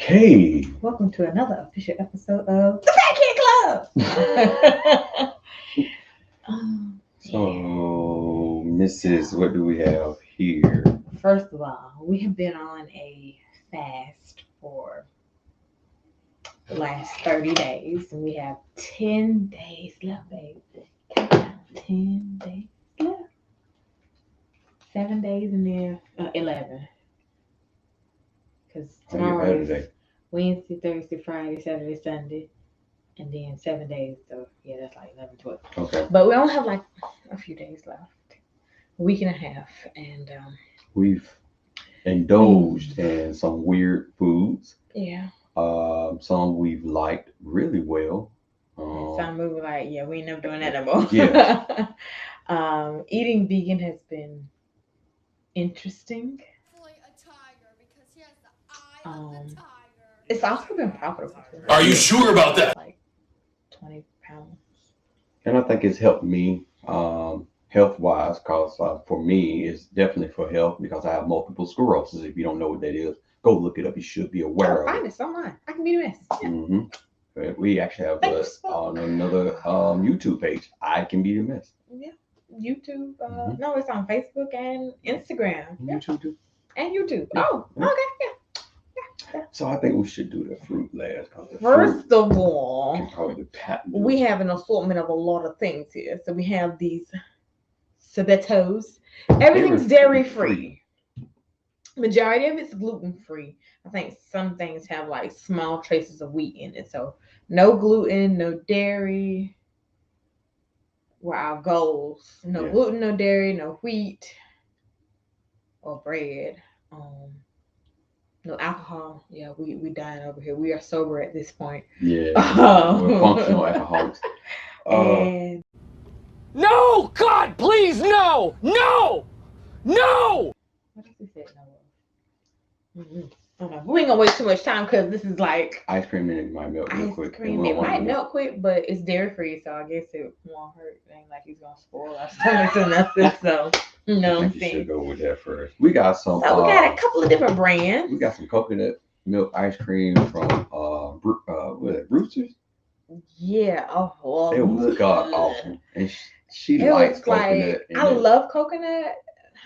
Okay. Welcome to another official episode of the Fat Kid Club. So, Mrs., what do we have here? First of all, we have been on a fast for the last 30 days, and we have 10 days left, baby. Count down, 10 days left. 7 days and then 11. Because tomorrow is Wednesday, Thursday, Friday, Saturday, Sunday, and then 7 days. So, yeah, that's like 11, 12. Okay. But we only have like a few days left. A week and a half. And we've indulged in some weird foods. Yeah. Some we've liked really well. Some we were like, yeah, we ain't never doing that no more. Yeah. Eating vegan has been interesting. It's also been profitable. Are you sure about that? Like 20 pounds. And I think it's helped me health-wise, because for me, it's definitely for health, because I have multiple sclerosis. If you don't know what that is, go look it up. You should be aware of it. Find it online. I can be the best. Yeah. Mm-hmm. We actually have on another YouTube page. I Can Be the Mess. Yeah. YouTube. No, it's on Facebook and Instagram. YouTube too. And YouTube. Yeah. Oh, okay. Yeah. So I think we should do the fruit last. First of all, we have an assortment of a lot of things here. So we have these Sabetos. Everything's dairy free. Majority of it's gluten free. I think some things have like small traces of wheat in it. So no gluten, no dairy were our goals. No gluten, no dairy, no wheat or bread. No alcohol. Yeah, we dying over here. We are sober at this point. Yeah, we're functional alcoholics. And no, God, please, no. What does he say? No. I don't know. We ain't gonna waste too much time because this is like ice cream and it might melt real quick. It might melt quick, but it's dairy free, so I guess it won't hurt. It ain't like he's gonna spoil our stomachs or nothing. So you know what I'm saying. Should go with that first. We got some. So we got a couple of different brands. We got some coconut milk ice cream from Roosters. Yeah. Oh, it was god awful, and she likes coconut. I love coconut.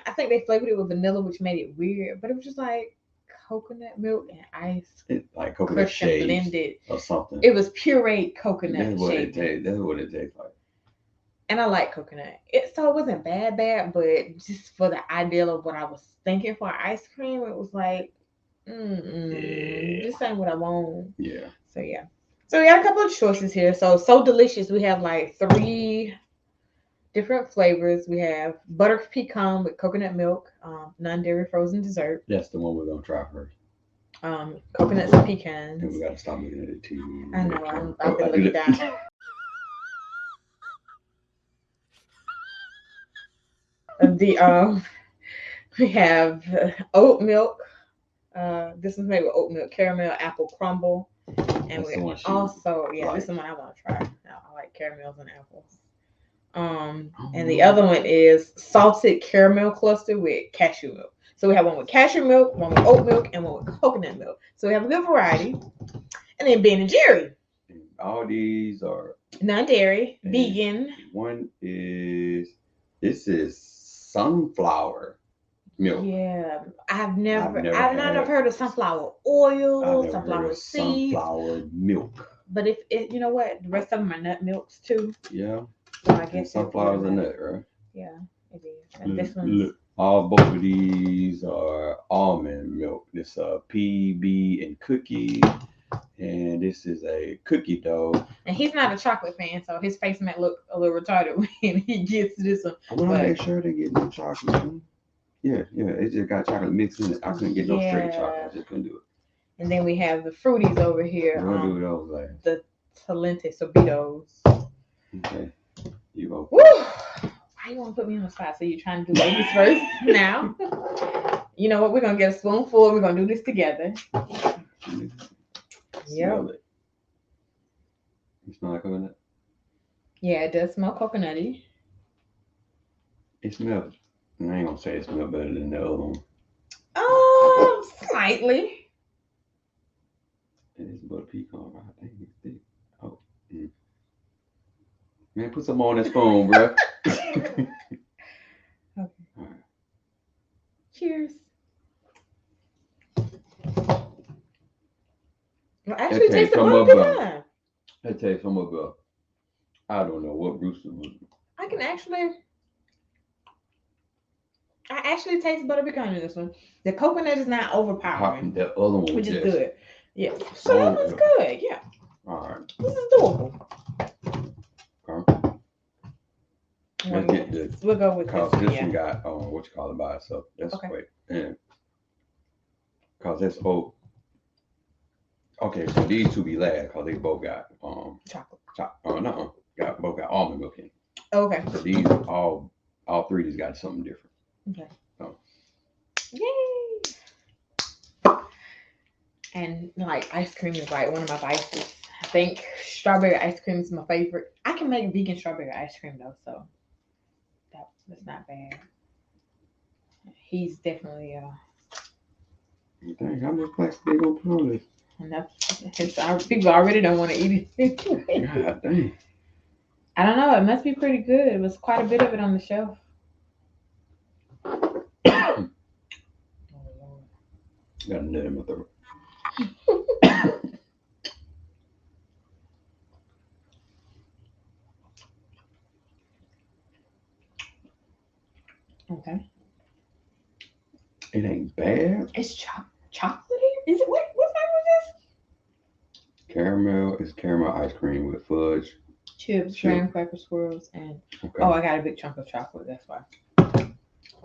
I think they flavored it with vanilla, which made it weird, but it was just like coconut milk and ice. It's like coconut shades blended or something. It was pureed coconut. That's what it tastes. That's what it tastes like. And I like coconut. So it wasn't bad, but just for the ideal of what I was thinking for ice cream, it was like, this ain't what I want. Yeah. So yeah. So we got a couple of choices here. So delicious. We have like 3 different flavors. We have butter pecan with coconut milk, non-dairy frozen dessert. That's the one we're gonna try first. Coconuts and pecans. And we gotta stop looking at it too. I know. I've been looking down. We have oat milk. This is made with oat milk, caramel, apple crumble, and we also this is the one I want to try. I like caramels and apples. And the other one is salted caramel cluster with cashew milk. So we have one with cashew milk, one with oat milk, and one with coconut milk. So we have a good variety. And then Ben and Jerry. All these are non-dairy, vegan. This is sunflower milk. Yeah, I've never heard of sunflower oil, sunflower seeds, sunflower milk. But if it, you know what, the rest of them are nut milks too. Yeah. So I guess sunflower's a nut, right? Yeah, it is. And this one's both of these are almond milk. This PB and cookie, and this is a cookie dough. And he's not a chocolate fan, so his face might look a little retarded when he gets this one. I want to make sure they get no chocolate. Yeah, it just got chocolate mixed in it. I couldn't get no straight chocolate. I just couldn't do it. And then we have the fruities over here. We'll do those last. The Talenti Sobitos. Okay. You go. Woo! Why you want to put me on the spot? So you're trying to do ladies first now? You know what? We're going to get a spoonful. We're going to do this together. Smell it. You smell like coconut? Yeah, it does smell coconutty. It smells. I ain't going to say it smells better than the other one. Slightly. And it's butter pecan. Right? Dang, it's thick. Oh. Man, put some on this phone, bro. Okay. All right. Cheers. Well, actually, Okay, taste the some butter of pecan. I tell you some of I don't know what Bruce was. I actually taste butter pecan in this one. The coconut is not overpowering, The other one, which is just, good. Yeah. So that one's good. Yeah. All right. This is doable. Okay. Let's get this. We'll go with Cause this one. this Yeah. one got what you call it by itself. That's Okay. great. And cause it's oat. Okay, so these two be last because they both got Chocolate. No, both got almond milk in. Okay. So these all three of these got something different. Okay. So. Yay! And like ice cream is like one of my vices. I think strawberry ice cream is my favorite. I can make vegan strawberry ice cream though, so that's not bad. He's definitely Dang, how much plastic they gonna put on this? enough. People already don't want to eat it. God dang. I don't know. It must be pretty good. It was quite a bit of it on the shelf. Oh, Lord. Got a nut in my throat. Okay. It ain't bad. It's chocolatey. Is it what flavor is this? Caramel is caramel ice cream with fudge. Chips, graham cracker swirls, and Okay. I got a big chunk of chocolate. That's why.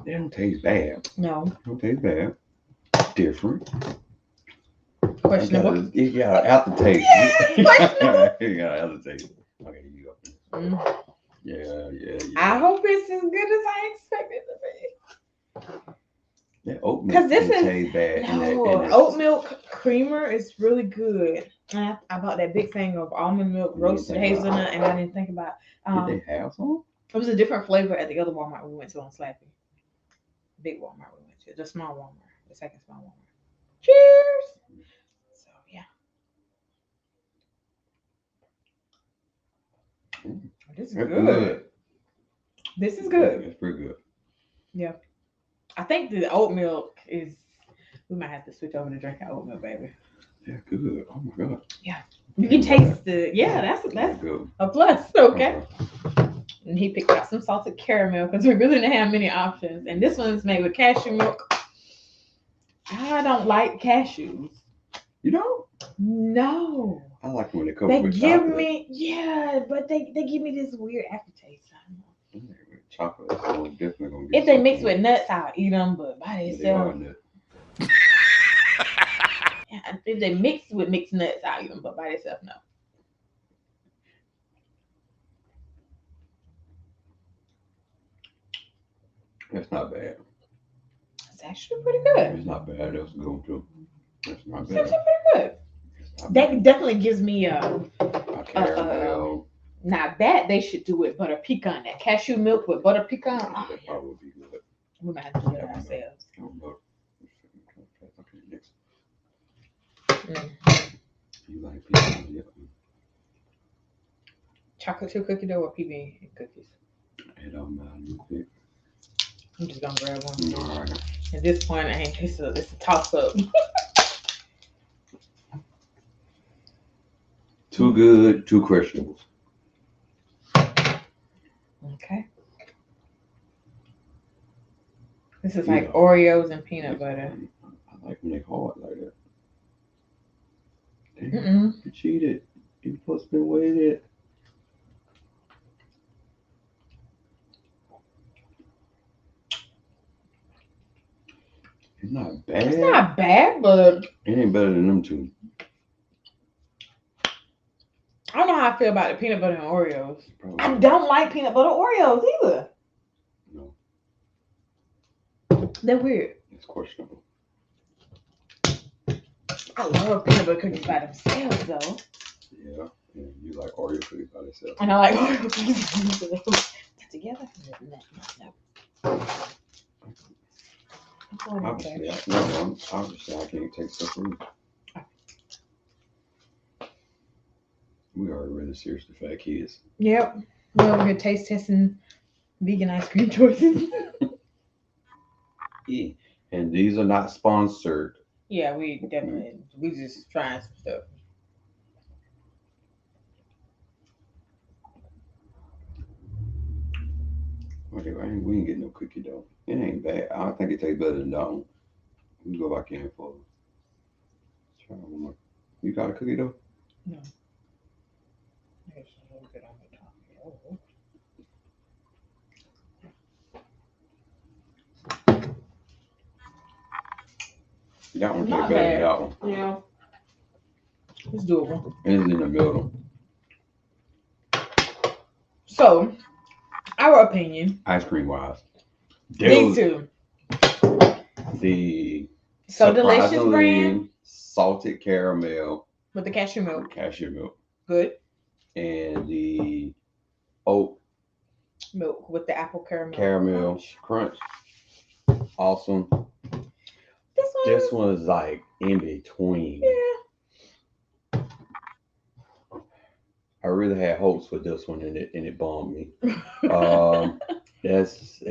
They don't taste bad. No. Don't taste bad. Different. Questionable. You got aftertaste. Yeah, questionable. You got aftertaste. Okay, here you go. Mm. Yeah. I hope it's as good as I expect it to be. That oatmeal Because this is taste bad. oat milk creamer is really good. And I bought that big thing of almond milk, roasted hazelnut, and I didn't think about. Did they have some? It was a different flavor at the other Walmart we went to on Slappy. Big Walmart we went to, the small Walmart, the second small Walmart. Cheers. So yeah. This is good. This is good. It's pretty good. Yeah. I think the oat milk is. We might have to switch over to drinking oat milk, baby. Yeah, good. Oh my god. Yeah. You can taste the. Yeah, that's good. a plus. Okay. And he picked out some salted caramel because we really didn't have many options. And this one's made with cashew milk. I don't like cashews. You don't? No. I like when they come They with give chocolate. me, but they give me this weird aftertaste. I don't know. Chocolate, so definitely gonna get If they mix with nuts, I'll eat them, but by They themselves. are nuts. Yeah, if they mix with mixed nuts, I'll eat them, but by themselves, no. That's not bad. It's actually pretty good. It's not bad. That's a good one too. That's not It's bad. actually pretty good. That definitely gives me a caramel. now that they should do with butter pecan, that cashew milk with butter pecan. Oh, That probably would be good. we might have to do it ourselves. Okay, next. Mm. You like pecan? Yeah. Chocolate chip cookie dough or PB cookies? It don't matter. You pick. I'm just gonna grab one. All right. At this point, it's a toss up. Too good, too questionable. Okay. This is like Oreos and peanut butter. I like when they hard like that. Damn, Mm-mm. you cheated. You supposed to be waited. It's not bad. It's not bad, but It ain't better than them two. I don't know how I feel about the peanut butter and Oreos. Probably. I don't like peanut butter Oreos either. No, They're weird. it's questionable. I love peanut butter cookies by themselves, though. Yeah, you like Oreo cookies by themselves. And I like Oreo cookies by themselves. Together? No. Obviously, I can't take stuff from you. We are really seriously fat kids. Yep. We're over here taste testing vegan ice cream choices. Yeah. And these are not sponsored. Yeah, we just trying some stuff. Okay, we ain't getting no cookie dough. It ain't bad. I think it tastes better than that one. We can go back in for. Try one more. You got a cookie dough? No. There's a little bit on the top. Oh. That one Not tastes better bad. than that one. Yeah. It's doable. It's in the middle. So, our opinion. Ice cream wise. These two. The So Delicious surprisingly brand salted caramel with the cashew milk. with cashew milk. Good. And the oat Milk with the apple caramel crunch. Awesome. This one is like in between. Yeah. I really had hopes for this one and it bombed me. It's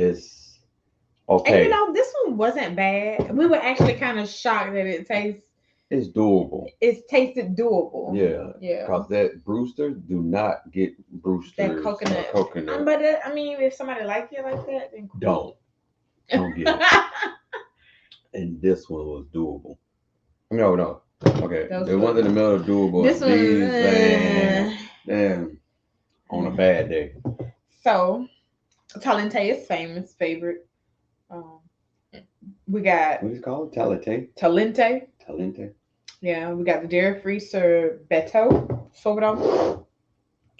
okay. And you know, this one wasn't bad. We were actually kind of shocked that it tastes. It's doable. It tasted doable. Yeah. Yeah. Because that Brewster, do not get Brewster's That coconut. But I mean, if somebody likes it like that, then cool. Don't get it. And this one was doable. No. Okay. The ones in the middle are doable. This one, damn, on a bad day. So, Talenti is famous favorite. We got what is it called? Talenti. Talenti. Yeah, we got the dairy-free sorbetto.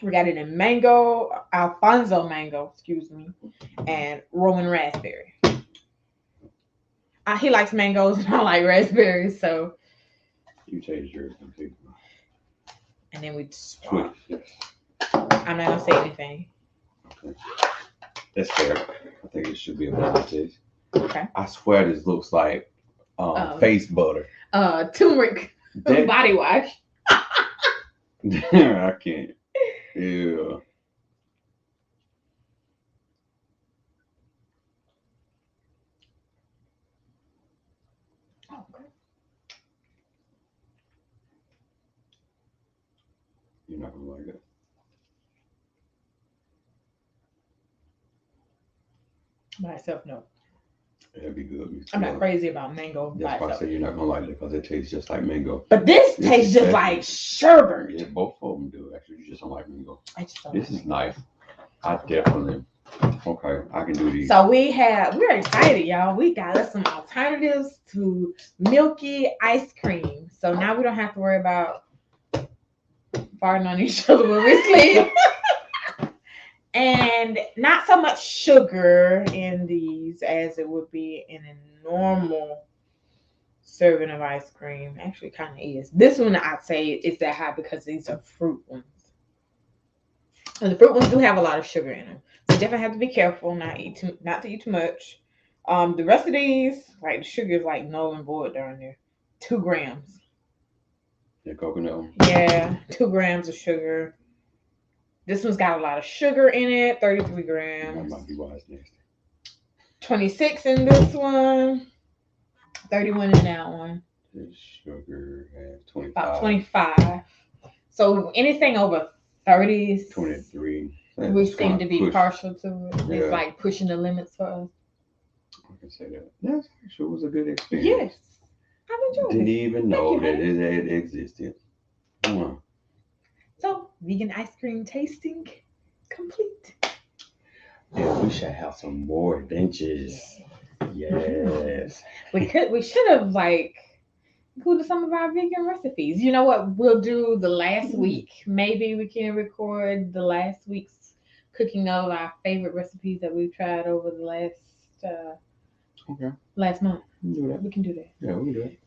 We got it in mango, Alfonso mango, and Roman raspberry. He likes mangoes and I like raspberries, so. You taste yours. And then we switch. Yes. I'm not gonna say anything. Okay. That's fair. I think it should be a blind taste. Okay. I swear this looks like face butter. Turmeric body wash. I can't. Yeah. Okay. You're not gonna like it. By itself, no. It'd be good. I'm not crazy about mango. That's why I say you're not gonna like it because it tastes just like mango. But this tastes just like sherbet. Yeah, both of them do. Actually, you just don't like mango. This is nice. I definitely. Okay, I can do these. So we're excited, y'all. We got us some alternatives to milky ice cream. So now we don't have to worry about farting on each other when we sleep. And not so much sugar in these as it would be in a normal serving of ice cream. Actually, kind of is. This one I'd say is that high because these are fruit ones. And the fruit ones do have a lot of sugar in them. So you definitely have to be careful not to eat too much. The rest of these, like the sugar is like null and void down there. 2 grams. The coconut one? Yeah, 2 grams of sugar. This one's got a lot of sugar in it, 33 grams. That might be wise nasty. 26 in this one, 31 in that one. The sugar has 25. About 25. So anything over 30, 23. We seem to be partial to it. It's like pushing the limits for us. I can say that. Yes, sure was a good experience. Yes, I've enjoyed it. Didn't even know that it existed. So, vegan ice cream tasting complete. Yeah, we should have some more adventures. Yes. We should have included some of our vegan recipes. You know what? We'll do the last week. Maybe we can record the last week's cooking of our favorite recipes that we've tried over the last month. We can do that. Yeah, we can do it.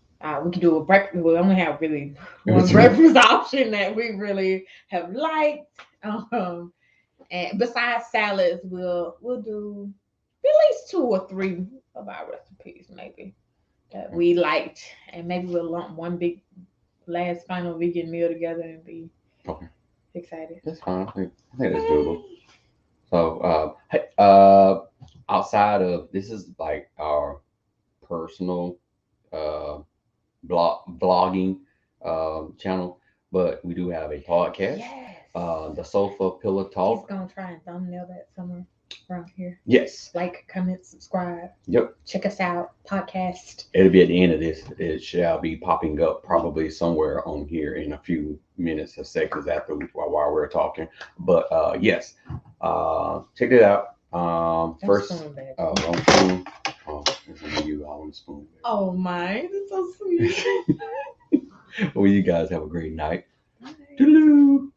We can do a breakfast. We only have really one breakfast option that we really have liked. And besides salads, we'll do at least 2 or 3 of our recipes, maybe that we liked, and maybe we'll lump one big last final vegan meal together and be excited. That's fine. I think that's doable. So, hey, outside of this is like our personal blogging channel, but we do have a podcast. Yes. The Sofa Pillow He's Talk. gonna try and thumbnail that somewhere around here. Yes. Like, comment, subscribe. Yep. Check us out. Podcast. It'll be at the end of this. It shall be popping up probably somewhere on here in a few minutes or seconds after while we're talking. But yes, check it out. First, Spoon, baby. wrong spoon. Oh, this is you all on the spoon. Oh my, that's so sweet. Well, you guys have a great night. Bye. Toodaloo.